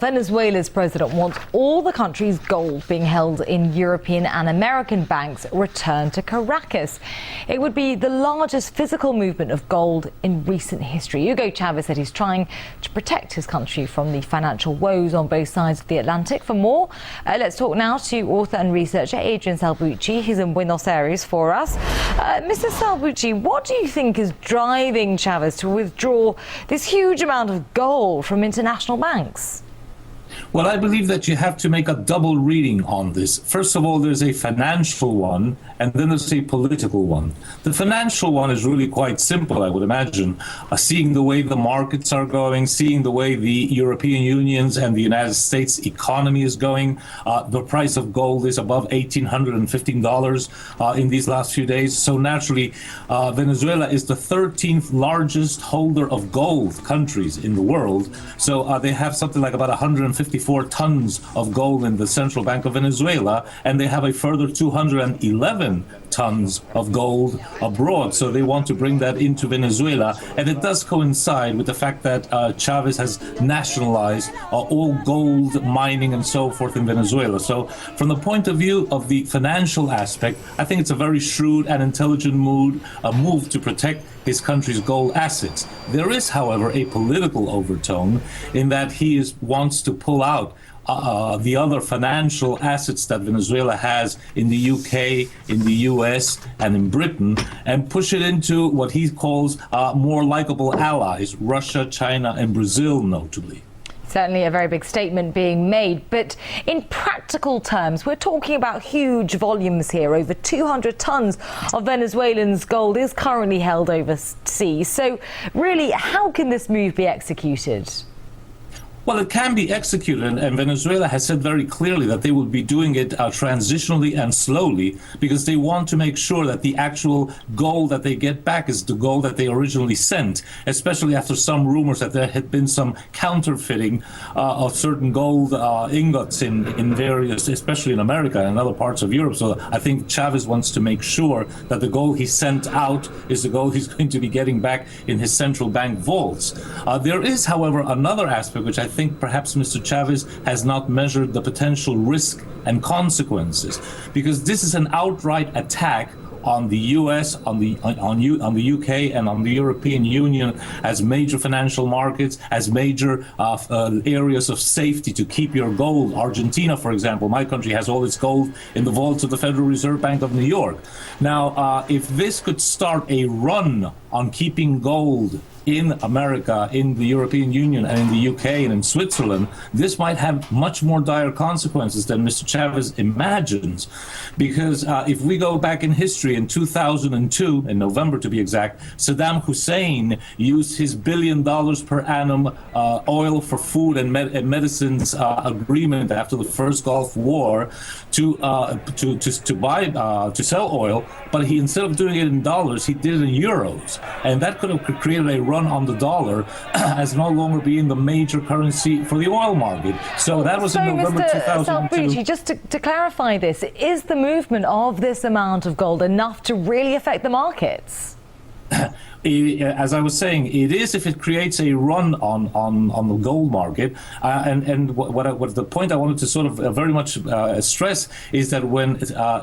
Venezuela's president wants all the country's gold being held in European and American banks returned to Caracas. It would be the largest physical movement of gold in recent history. Hugo Chavez said he's trying to protect his country from the financial woes on both sides of the Atlantic. For more, let's talk now to author and researcher Adrian Salbuchi. He's in Buenos Aires for us. Mr. Salbuchi, what do you think is driving Chavez to withdraw this huge amount of gold from international banks? Well, I believe that you have to make a double reading on this. First of all, there's a financial one, and then there's a political one. The financial one is really quite simple, I would imagine. Seeing the way the markets are going, seeing the way the European Union's and the United States economy is going. The price of gold is above $1,815 in these last few days. So naturally, Venezuela is the 13th largest holder of gold countries in the world. So they have something like about 154 tons of gold in the Central Bank of Venezuela, and they have a further 211 tons of gold abroad. So they want to bring that into Venezuela, and it does coincide with the fact that Chavez has nationalized all gold mining and so forth in Venezuela. So from the point of view of the financial aspect, I think it's a very shrewd and intelligent move to protect his country's gold assets. There is, however, a political overtone in that he wants to pull out the other financial assets that Venezuela has in the UK, in the US, and in Britain, and push it into what he calls more likable allies, Russia, China, and Brazil, notably. Certainly a very big statement being made, but in practical terms, we're talking about huge volumes here. Over 200 tons of Venezuelans' gold is currently held overseas. So really, how can this move be executed? Well, it can be executed, and Venezuela has said very clearly that they will be doing it transitionally and slowly, because they want to make sure that the actual gold that they get back is the gold that they originally sent, especially after some rumors that there had been some counterfeiting of certain gold ingots in various, especially in America and other parts of Europe. So I think Chavez wants to make sure that the gold he sent out is the gold he's going to be getting back in his central bank vaults. There is, however, another aspect which I think perhaps Mr. Chavez has not measured the potential risk and consequences, because this is an outright attack on the U.S., on the UK, and on the European Union as major financial markets, as major areas of safety to keep your gold. Argentina, for example, my country, has all its gold in the vaults of the Federal Reserve Bank of New York. Now, if this could start a run on keeping gold in America, in the European Union, and in the UK, and in Switzerland, this might have much more dire consequences than Mr. Chavez imagines. Because if we go back in history, in 2002, in November to be exact, Saddam Hussein used his $1 billion per annum oil for food and medicines agreement after the first Gulf War to sell oil, but he, instead of doing it in dollars, he did it in euros, and that could have created a run on the dollar as no longer being the major currency for the oil market. So that was in November 2002. Salbuchi, just to clarify this, is the movement of this amount of gold enough to really affect the markets? As I was saying, it is if it creates a run on the gold market. And what the point I wanted to sort of very much stress is that when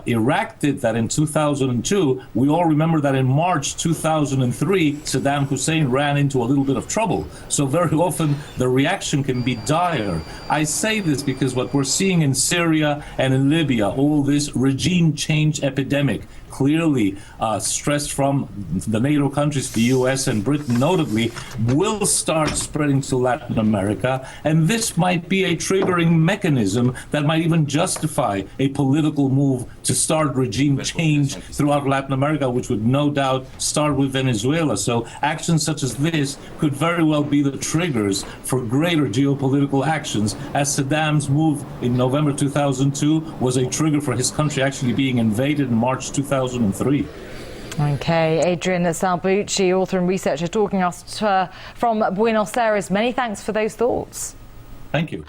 Iraq did that in 2002, we all remember that in March 2003, Saddam Hussein ran into a little bit of trouble. So very often the reaction can be dire. I say this because what we're seeing in Syria and in Libya, all this regime change epidemic, clearly stressed from the NATO countries, the US and Britain notably, will start spreading to Latin America. And this might be a triggering mechanism that might even justify a political move to start regime change throughout Latin America, which would no doubt start with Venezuela. So actions such as this could very well be the triggers for greater geopolitical actions, as Saddam's move in November 2002 was a trigger for his country actually being invaded in March 2003. Okay, Adrian Salbuchi, author and researcher, talking us from Buenos Aires. Many thanks for those thoughts. Thank you.